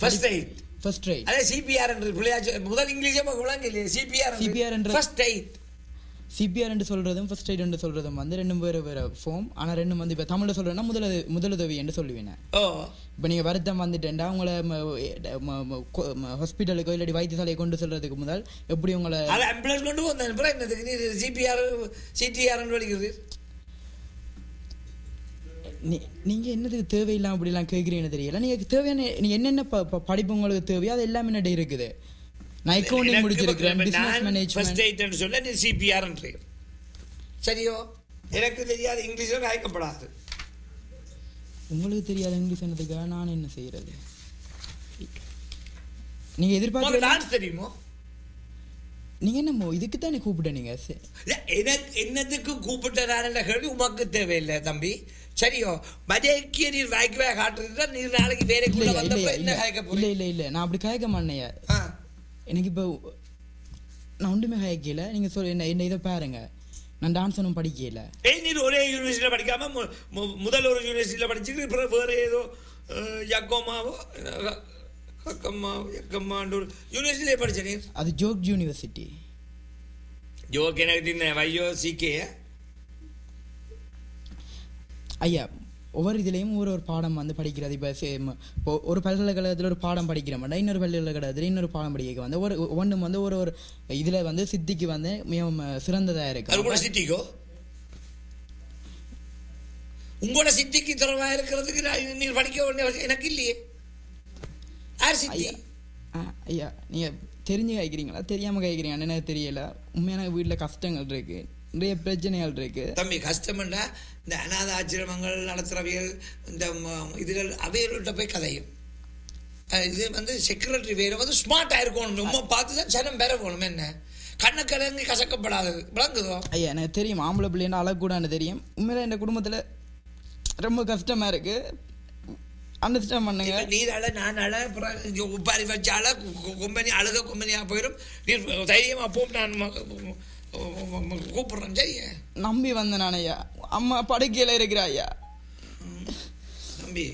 First eight first eight அதே CPR என்று பிள்ளையாச்சு முதல் இங்கிலீஷே விளங்க இல்லையே சிபிஆர் என்ற ஃபர்ஸ்ட் எய்ட் சிபிஆர் என்று சொல்றதும் ஃபர்ஸ்ட் எய்ட் என்று சொல்றதும் வந்து ரெண்டும் வேறு ஃபார்ம். ஆனால் ரெண்டும் வந்து இப்போ தமிழில் சொல்கிறேன்னா முதலுதவி என்று சொல்லுவேன். இப்போ நீங்கள் வருத்தம் வந்துட்டேன்டா உங்களை ஹாஸ்பிட்டலுக்கோ இல்லாட்டி வைத்தியசாலையை கொண்டு செல்றதுக்கு முதல் எப்படி உங்களை ஆம்புலன்ஸ் கொண்டு வந்தேன் என்னதுக்கு சிபிஆர் சிடிஆர் வலிக்கிறது. நீங்கள் என்னதுக்கு தேவையில்லாம அப்படிலாம் கேட்குறீங்கன்னு தெரியல. நீங்கள் தேவையான நீங்கள் என்னென்ன படிப்பு உங்களுக்கு தேவையோ அது எல்லாமே என்னட்ட இருக்குது. நான் அக்கவுண்டிங் முடிச்சிருக்கிறேன், பிசினஸ் மேனேஜ்மென்ட். ஃபர்ஸ்ட் எய்ட்னு சொல்ல நீ சிபிஆர் சரியோ? எனக்கு தெரியாது இங்கிலீஷ்ல கேட்கப்படாது. உங்களுக்கு தெரியாத இங்கிலீஷ் என்னதுக்காக நான் என்ன செய்யறது? நீங்க எதிர்பார்க்க டான்ஸ் தெரியுமோ? நீங்க என்னமோ இதுக்கு தானே கூப்பிட்ட நீங்க? எனக்கு என்னதுக்கு கூப்பிட்டதான கேள்வி உமக்கு தேவையில்லை தம்பி. சரியோ? மதேக்கிய நீர் வாய்க்குவே காட்டுறதுதான் நீர் நாளைக்கு வேலைக்குள்ள வந்தப்ப என்ன கேட்க போறீங்க? இல்ல இல்ல நான் அப்படி கேட்க மாட்டேயா. எனக்கு இப்போ நான் ஒன்றுமே கேட்கல. நீங்கள் சொல்ல என்ன இதை பாருங்க, நான் டான்ஸ் ஒன்றும் படிக்கல. நீர் ஒரே யூனிவர்சிட்டியில் படிக்காம முதல் ஒரு யூனிவர்சிட்டியில் படிச்சுட்டு அப்புறம் வேறு ஏதோ யக்கம்மாவோ யக்கம்மான்ற ஒரு யூனிவர்சிட்டியிலே படிச்ச நீர். அது ஜோக் யூனிவர்சிட்டி. ஜோக் எனக்கு தின்ன வையோ சிகே ஐயா. ஒவ்வொரு இதுலேயும் ஒரு பாடம் வந்து படிக்கிறது. இப்போ ஒரு பல்கலைக்கழகத்தில் ஒரு பாடம் படிக்கிற மாட்டேன், இன்னொரு பல்கலைக்கழகத்தில் இன்னொரு பாடம் படிக்க வந்து ஒன்றும் வந்து ஒரு இதில் வந்து சித்திக்கு வந்து மிகவும் சிறந்ததாக இருக்கு. சித்திக்கோ உங்களோட சித்திக்கு திறமா இருக்கிறதுக்கு நீர் படிக்க வேண்டிய எனக்கு இல்லையே. ஐயா நீங்கள் தெரிஞ்சு கேட்குறீங்களா தெரியாமல் கேட்குறீங்கன்னு எனக்கு தெரியல. உண்மையான வீட்டில் கஷ்டங்கள் இருக்கு, நிறைய பிரச்சனைகள் இருக்கு தம்பி. கஷ்டம்னா இந்த அநாத ஆச்சிரமங்கள் நடத்துறவைகள் இந்த இதுகள் அவைகள்கிட்ட போய் கதையும். இது வந்து செக்ரட்டரி வேற வந்து ஸ்மார்ட்டா இருக்கணும், ரொம்ப பார்த்துதான் சனம் பெற போகணும். என்ன கண்ணக்கடங்கு கசக்கப்படாது விளங்குதோ? ஐயா எனக்கு தெரியும் ஆம்பளை பிள்ளைன்னா அழக்கூடான்னு தெரியும். உண்மையில என் குடும்பத்தில் ரொம்ப கஷ்டமா இருக்கு, அண்டர்ஸ்டாண்ட் பண்ணுங்க. நீர் அழ நான் அழ உப்பாரி வச்சு அழ கொம்பனி அழுக கொம்பனியா போயிடும். நீர் தைரியமா போ, நான் கூப்பிடுறேன். சரி நம்பி வந்தேன் நான் ஐயா. அம்மா படுக்கையில இருக்கிற ஐயா. நம்பி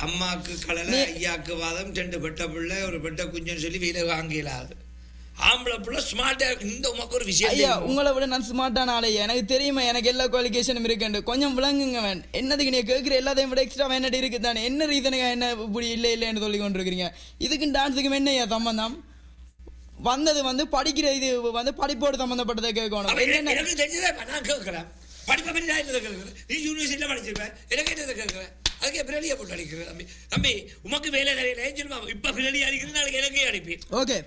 அம்மாக்கு கடலை ஐயாக்கு வாதம், ரெண்டு பெட்ட பிள்ளை ஒரு பெட்ட குஞ்சுன்னு சொல்லி வீட வாங்கிடாது. ஆம்பளை பிள்ளை ஸ்மார்ட்டா இந்த உமக்கு ஒரு விஷயம் ஐயா. உங்களை விட நான் ஸ்மார்ட்டான ஆளையா, எனக்கு தெரியுமா எனக்கு எல்லா குவாலிஃபிகேஷனும் இருக்குன்னு. கொஞ்சம் விளங்குங்க. என்னதுக்கு நீங்க கேட்குற எல்லாத்தையும் விட எக்ஸ்ட்ரா என்னட்டு இருக்குது தானே. என்ன ரீசனுங்க என்ன இப்படி இல்லை இல்லைன்னு சொல்லி கொண்டு இருக்கிறீங்க? இதுக்கும் டான்ஸுக்கும் என்னையா சம்பந்தம்? வந்தது வந்து படிக்கிற இது வந்து படிப்போடு சம்பந்தப்பட்டதை கேட்கணும். எனக்கு தெரிஞ்சதை நான் கேட்கிறேன். படிப்பை பற்றி நான் என்ன கேட்கிறேன்? நீ யூனிவர்சிட்டியில் படிச்சிருப்பேன், எனக்கு என்னதை கேட்கிறேன்? அதுக்கு பிரலியை போட்டு அடிக்கிறேன். தம்பி தம்பி உமக்கு வேலை தெரியல ஏஞ்சிருமா? இப்போ பிரலியை அடிக்கிறேன், நாளைக்கு எனக்கே அடிப்பி. ஓகே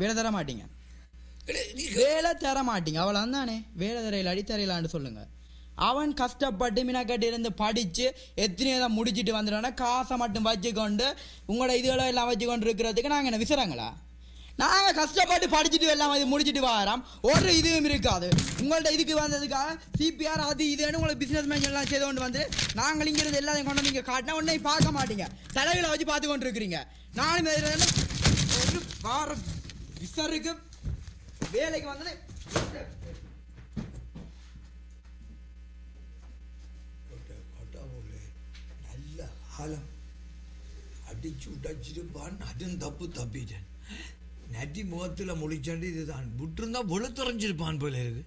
வேலை தர மாட்டீங்க, வேலை தர மாட்டீங்க அவளாம் தானே. வேலை தரையில் அடித்தரையிலான்னு சொல்லுங்க. அவன் கஷ்டப்பட்டு மினாக்கட்டி இருந்து படிச்சு எத்தனையோ தான் முடிச்சுட்டு வந்துடுவானா, காசை மட்டும் வச்சுக்கொண்டு உங்களோட இதுகளை எல்லாம் வச்சுக்கொண்டு இருக்கிறதுக்கு நாங்கள் என்ன விசுறாங்களா? நாங்கள் கஷ்டப்பட்டு படிச்சுட்டு எல்லாம் இது முடிச்சுட்டு வரோம், ஒரு இதுவும் இருக்காது. உங்கள்ட்ட இதுக்கு வந்ததுக்காக சிபிஆர் அது இதுன்னு உங்களுக்கு பிஸ்னஸ் மேன் எல்லாம் செய்து கொண்டு வந்து நாங்கள் இங்கிருந்து எல்லாத்தையும் கொண்டு நீங்கள் காட்டினா உடனே பார்க்க மாட்டீங்க, தலைகளை வச்சு பார்த்து கொண்டு இருக்கிறீங்க. நானும் ஒரு வாரம் விசாரிக்கு வேலைக்கு வந்தது. நல்ல காலம் அடிச்சு உடைச்சிருப்பான், அதுவும் தப்பு தப்பிட்டேன். நடி முகத்தில் முழிச்சாண்டு இதுதான் விட்டுருந்தா வெளுத்துறைஞ்சிருப்பான் போல இருக்கு.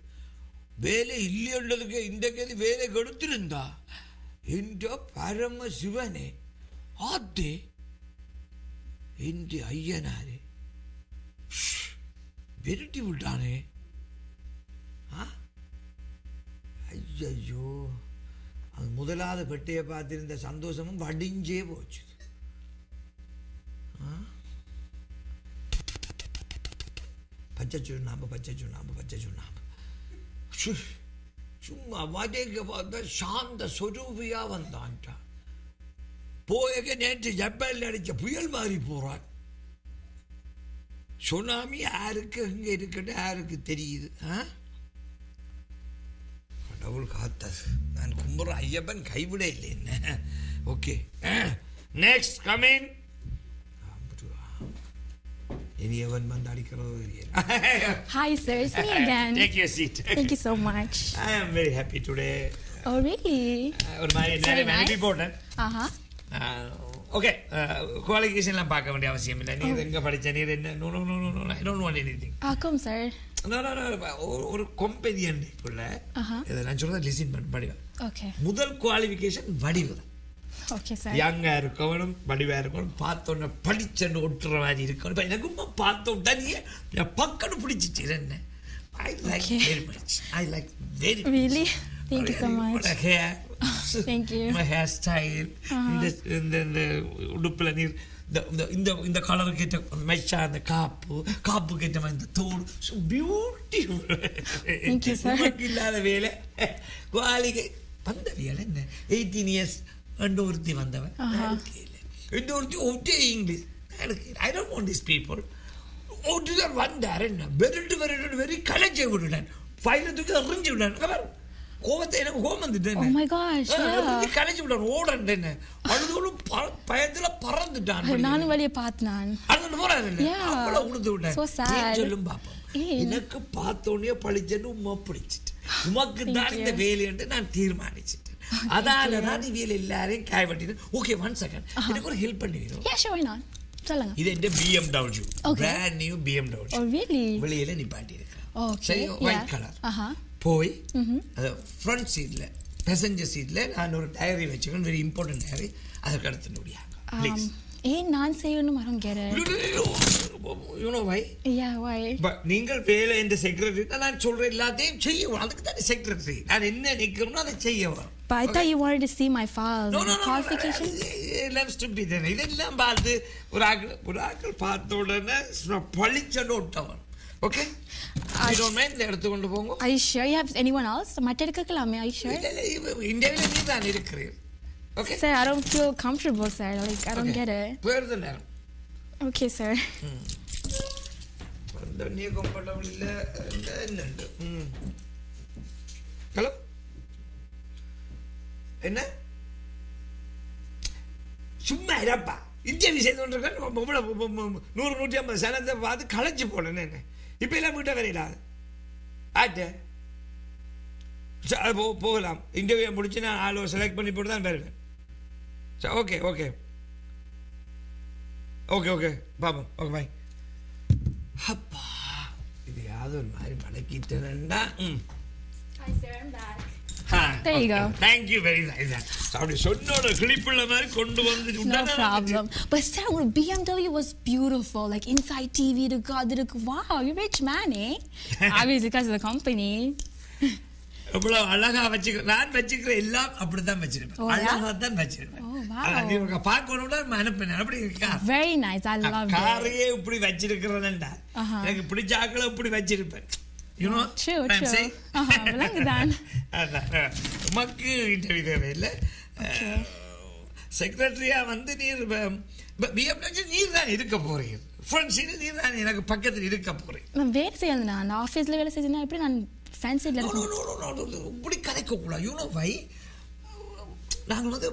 வேலை இல்லைன்றதுக்கு இந்த கேது வேலை கெடுத்திருந்தா என்ற பரம சிவனே ஆத்தே என்று ஐயனாரே விரட்டி விட்டானே. ஐயோ அது முதலாவது பெட்டையை பார்த்திருந்த சந்தோஷமும் வடிஞ்சே போச்சு. பச்சை சுண்ணாம்பு பச்சை சுண்ணாம்பு பச்சை சுண்ணாம்பு சும்மா வதைக்க பார்த்தா சாந்த சொரூபியா வந்தான்ட்டா. போயக நேற்று ஜப்பானில் அடிச்ச புயல் மாறி போறான். சுனாமி யாருக்கு அங்கே இருக்கட்டு யாருக்கு தெரியுது? கடவுள் காத்தது. நான் கும்புற ஐயப்பன் கைவிட இல்லை என்ன. Okay next coming. Anyone வந்து அடிக்கிறதோ தெரியல. Hi sir, it's me again. Take your seat. Thank you so much. I am very happy today. Oh really? ஒரு மாதிரி நிறைய மெனி போட்டேன். ஓகே குவாலிஃபிகேஷன்லாம் பார்க்க வேண்டிய அவசியம் இல்லை. நீ எங்கே படித்த நீர் என்ன no no no no I don't want anything. Welcome, sir. ஒரு கொம்பெனியன் இருக்குள்ள இதை நான் சொல்கிறத லிசன் பண்ண வடிவம். Okay. முதல் குவாலிஃபிகேஷன் வடிவு. Okay, sir. யங்காக இருக்கணும், வடிவாக இருக்கணும், பார்த்தோன்னே படிச்சன்னு ஒட்டுற மாதிரி இருக்கணும். இப்போ எனக்கும் பார்த்த விட்டா நீ பக்கன்னு பிடிச்சிட்டு என்ன. I like very much. I like very much. Really? Thank you so much. My hair. Thank you. My hairstyle. இந்த உடுப்புல நீர் இந்த கலருக்கு ஏற்ற மெச்சா அந்த காப்புக்கு ஏற்ற மாதிரி இந்த தோடு. So beautiful. Thank you, sir. உனக்கு இல்லாத வேலை குவாலிகை வந்த வேலை என்ன 18 years and ஒருத்தி வந்தவன் இந்த ஒருத்தி ஒட்டே English. I don't want these people. ஓட்டுதான் வந்தார் என்ன வெறுட்டு வெறி கலைஞ்ச விடுடன் ஃபைலத்துக்கு எறிஞ்சு விடான். கோவத்தை எனக்கு கோவம் வந்துட்டேன். Oh my gosh, yeah. கலைஞ்சு விடான் ஓடன் என்ன அழுதோளும் பயத்துல பறந்துட்டான். நானும் வெளியே பார்த்தேன். அழுது போறாரு அவ்வளோ உழுது விட்டேன். So sad. சொல்லும் பாப்போம். எனக்கு பார்த்தோன்னே பழிச்சன்னு உமா பிடிச்சிட்டு உமாக்கு தான் இந்த வேலைன்ட்டு நான் தீர்மானிச்சிட்டேன். அதாலதான் நீ வேலை எல்லாரையும் காயப்பட்டிட்டு. ஓகே, 1 second எனக்கு ஒரு ஹெல்ப் பண்ணுவீங்க? Yeah, sure, why not? சொல்லுங்க. இது எന്റെ BMW, brand new BMW. Oh really? வெளியில நிப்பாட்டி இருக்கேன். Okay. White colour. போய் அது ஃப்ரண்ட் சீட்ல பேசஞ்சர் சீட்ல நான் ஒரு டைரி வச்சுக்கணும், வெரி இம்பார்ட்டன்ட் டைரி. அதுக்கு எடுத்து முடியா ப்ளீஸ். ஏன் நான் செய்யணும் I don't get it. You know why? Yeah, why? But நீங்கள் வேலை என்ற செக்ரட்டரி நான் சொல்ற எல்லாத்தையும் செய்யணும். அதுக்கு தான் செக்ரட்டரி. நான் என்ன நிக்கிறேனோ அதை செய்யணும். But I thought you wanted to see my files. No, qualifications. எல்லாம் ஸ்டூபிட். இதெல்லாம் பார்த்து ஒரு ஆக்கள் பார்த்த உடனே பழிச்சன்னு விட்டவன். Okay, I don't mind. எடுத்து கொண்டு போங்க. Are you sure you have anyone else? மற்ற எடுக்கலாமே. Are you sure? இல்ல இந்தியாவில் நீ தான் இருக்கிறீர். Okay. Sir, I don't feel comfortable, sir. Like I don't get it. போயிருந்த நேரம். Okay, sir. நீ கம்ஃபர்டபிள் இல்ல என்னண்டு. ஹலோ என்ன சும்மா இருப்பா. இன்டர்வியூ செய்து கொண்டிருக்கேன். 100-150 சனத்தை பார்த்து களைச்சு போனேன். என்ன இப்போ எல்லாம் வீட்டை வரையில ஆட்டு போகலாம். இன்டர்வியூ முடிச்சு நான் ஆளோ செலக்ட் பண்ணி போட்டு தான் வருவேன். ஓகே ஓகே ஓகே ஓகே பாப்போம். Okay bye. அப்பா இது யாவது ஒரு மாதிரி பழக்கிட்டேன்டா. Hi sir, I'm back. There you go. Thank you very much. அப்படி சொன்னோட கிளிப்புள்ள மாதிரி கொண்டு வந்து. No problem. But sir, our BMW was beautiful. Like inside TV, the God, wow, you're rich man, eh? Obviously because of the company. அவ்வளோ அழகா வச்சுக்கிறேன். நான் வச்சுக்கிறேன் எல்லாம் அப்படிதான் வச்சிருப்பேன். அழகா தான் வச்சிருப்பேன். பார்க்கணும்னா அனுப்பினேன். அப்படி இருக்கா? Very nice. I love it. காரையே இப்படி வச்சிருக்கிறதுண்டா எனக்கு பிடிச்ச ஆக்களை இப்படி வச்சிருப்பேன். You know? True, true. விளங்குதான். உமக்கு இன்டர்வியூ தேவையில்லை. செக்ரட்டரியா வந்து நீர் நீர் தான் இருக்க போறீங்க. ஃப்ரெண்ட்ஸ் நீர் தான் எனக்கு பக்கத்தில் இருக்க போறீங்க. நான் வேலை செய்யணும். நான் ஆஃபீஸில் வேலை செய்யணும். எப்படி நான் ஃபேன் சைடில் இருக்கணும்? இப்படி கதைக்கக்கூடாது. You know why? நாங்கள் வந்து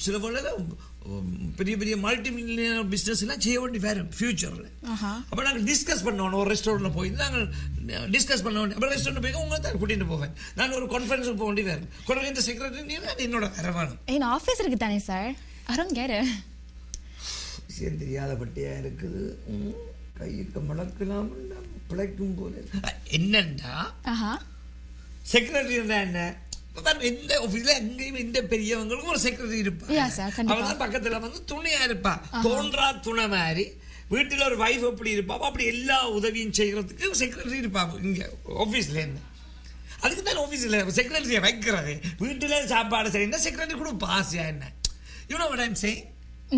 சில வேளையில் பெரிய பெரிய மல்டி மில்லியனர் பிஸ்னஸ் எல்லாம் செய்ய வேண்டி வேறு ஃபியூச்சரில். அப்போ நாங்கள் டிஸ்கஸ் பண்ணோம். ஒரு ரெஸ்டாரண்ட்டில் போய் நாங்கள் டிஸ்கஸ் பண்ண வேண்டிய. அப்போ ரெஸ்டாரண்ட் போய் உங்களை தான் கூட்டிகிட்டு போவேன். நான் ஒரு கான்ஃபரன்ஸுக்கு போக வேண்டி வேறு கொண்டு இந்த செக்ரட்டரி நீ தான் என்னோட வரவானும். என் ஆஃபீஸ் இருக்குது தானே sir. I don't get it. விஷயம் தெரியாத பட்டியாக இருக்குது. கைக்கு மடக்கலாம் பிழைக்கும் போது என்னண்டா செக்ரட்டரி என்ன இந்த ஆபீஸ்ல எங்கேயும் இந்த பெரியவங்களுக்கும் ஒரு செக்ரட்டரி இருப்பா. அவன் பக்கத்துல வந்து துணையா இருப்பா. தோன்றா துணை மாதிரி வீட்டுல ஒரு வைஃப் எப்படி இருப்பா அப்படி எல்லா உதவியும் செய்யறதுக்கு செக்ரட்டரி இருப்பா. இங்க ஆபீஸ்ல என்ன அதுக்கு தான் ஆபீஸ்ல செக்ரட்டரியை வைக்கிறது. வீட்டுல சாப்பாடு செய்யணும் செக்ரட்டரி கூட பாசியா என்ன. You know what I'm saying?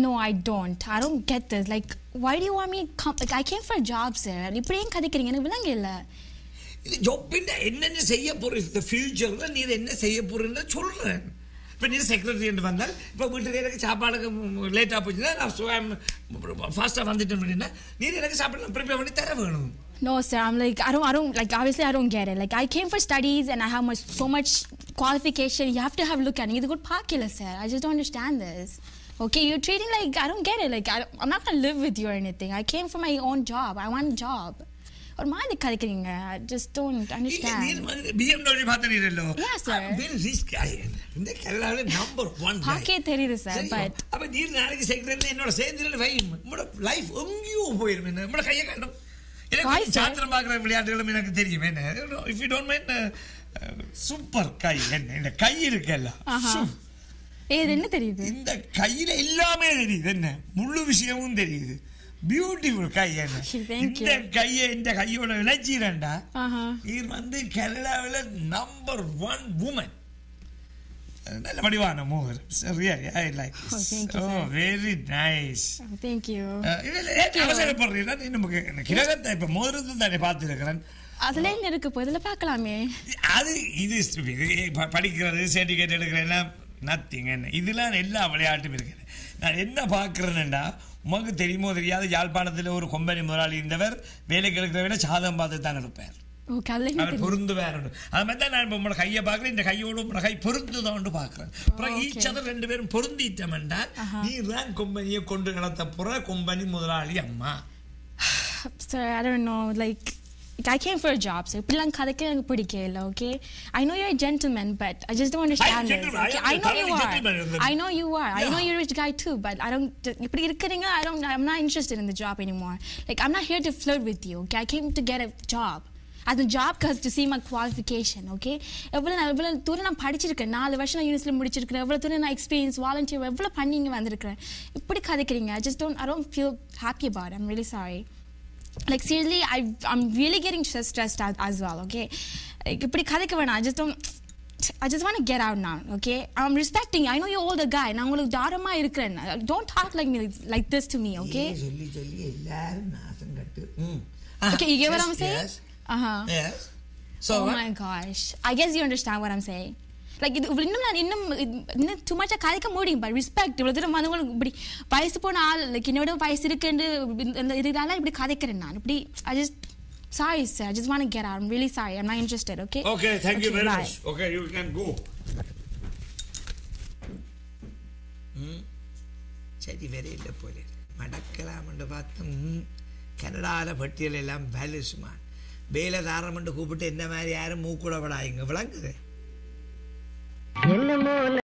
No, I don't. I don't get this. Like, why do you want me to come? Like, I came for a job, sir. இப்படி ஏன் கதைக்கிறீங்க? எனக்கு விளங்க இல்லை. இது ஜாப்பின் என்னென்ன செய்ய போறீங்க இந்த ஃபியூச்சர்ல நீ என்ன செய்ய போறீங்கன்னு சொல்றேன். இப்போ நீ செக்ரட்டரி என்று வந்தால் இப்போ வீட்டுக்கு எனக்கு சாப்பாடுக்கு லேட்டாக போச்சுன்னா நான் ஃபாஸ்ட்டாக வந்துட்டேன் அப்படின்னா நீ எனக்கு சாப்பாடு ப்ரிப்பேர் பண்ணி தர வேணும். No, sir. I'm like, I don't, like, obviously I don't get it. Like, I came for studies and I have so much qualification. You have to have a look at it. It's a good parkila, sir. I just don't understand this. Okay, you're treating like, I don't get it. Like, I'm not going to live with you or anything. I came for my own job. I want a job. ஒரு மாதிரி கதைக்கிறீங்க. I just don't understand. BMW பார்த்தீங்களோ? Yeah, sir. Very risk. இந்த கனடால number 1 பாக்கே தெரியுது sir. But அப்ப நீர் நாளைக்கு secretary என்னோட சேர்ந்துல வை நம்மளோட லைஃப் எங்கேயோ போயிரும். என்ன நம்மளோட கையை கண்டும் எனக்கு சாத்திரம் பார்க்குற விளையாட்டுகளும் எனக்கு தெரியும். என்ன if you don't mind super கை என்ன இந்த கை இருக்குல்ல இது என்ன தெரியுது? இந்த கையில எல்லாமே தெரியுது. என்ன முழு விஷயமும் தெரியுது. பியூட்டிஃபுல் கை. என்ன இந்த கையை இந்த கையோட விளைச்சிரண்டா இது வந்து கனடாவில் நம்பர் 1 உமன். நல்ல வடிவான மோகர். Really, I like this. Oh, very nice. Thank you. அவசரப்படுறீங்களா? நமக்கு கிரகத்தை இப்ப மோதிரத்தை தானே பார்த்துருக்கிறேன். அதுல என்ன இருக்கு? இதுல பார்க்கலாமே. அது இது படிக்கிறது சர்டிஃபிகேட் எடுக்கிறேன்னா நத்திங். என்ன இதெல்லாம் எல்லா விளையாட்டும் இருக்குது. நான் என்ன பார்க்குறேன்னா உமக்கு தெரியுமோ தெரியாத யாழ்ப்பாணத்தில் ஒரு கொம்பனி முதலாளி இருந்தவர் வேலைக்கு எடுக்கிற விட சாதம் பார்த்து தான் எடுப்பார். பொருந்து வேற அது மாதிரி தான் நான் உங்களோட கையை பார்க்குறேன். இந்த கையோட உங்களோட கை பொருந்துதான் பார்க்குறேன். அப்புறம் ஈச் அதர் 2 பேரும் பொருந்திட்டோம்டா நீ தான் கொம்பனியை கொண்டு நடத்த போற கொம்பனி முதலாளி அம்மா. Sir, I don't know, like I came for a job, so இப்படிலாம் கதைக்க எனக்கு பிடிக்கல. Okay, I know you're a gentleman, but I just don't understand it. Okay? I know you are. I know you are. I know you're a rich guy too, but I don't. இப்படி இருக்கீங்க. I'm not interested in the job anymore. Like I'm not here to flirt with you. Okay, I came to get a job. As a job comes to see my qualification. Okay, எவ்வளவு தூரம் நான் படிச்சிருக்கேன். 4 வருஷம் நான் யூனிவர்சிட்டியில் முடிச்சிருக்கேன். எவ்வளவு தூரம் நான் எக்ஸ்பீரியன்ஸ் வாலண்டியர் எவ்வளவு பண்ணி இங்கே வந்திருக்கிறேன். இப்படி கதைக்கிறீங்க. I don't feel happy about it. I'm really sorry. Like seriously, I'm really getting stressed out as well. Okay, like இப்படி கதைக்க வேணாம். I just want to get out now. Okay, I'm respecting you. I know you're older guy. நான் உங்களுக்கு தாரமா இருக்கிறேன். Don't talk like this to me. Okay, சொல்லி எல்லாரும் நாசம் கட்டு. Okay, you get what I'm saying? Yes. Yes. So oh my gosh, I guess you understand what I'm saying. Like இன்னும் too much கதைக்க முடியும். But respect இவ்வளவு தூரம் மற்றவங்களுக்கு இப்படி வயசு போன ஆள் லைக் என்னோட வயசு இருக்குன்னு இதனால இப்படி கதைக்கிறேன் நான் இப்படி. I just sorry sir, I just want to get out. I'm really sorry. I'm not interested. Okay. Okay, thank you very much. Okay, you can go. சரி வேற இல்ல போல மடக்கலாம்னு பார்த்தோம். கனடால பட்டியல் எல்லாம் வேலுசுமா வேலைதாரம் கூப்பிட்டு என்ன மாதிரி யாரும் மூக்கூட விடாங்க விளங்குது.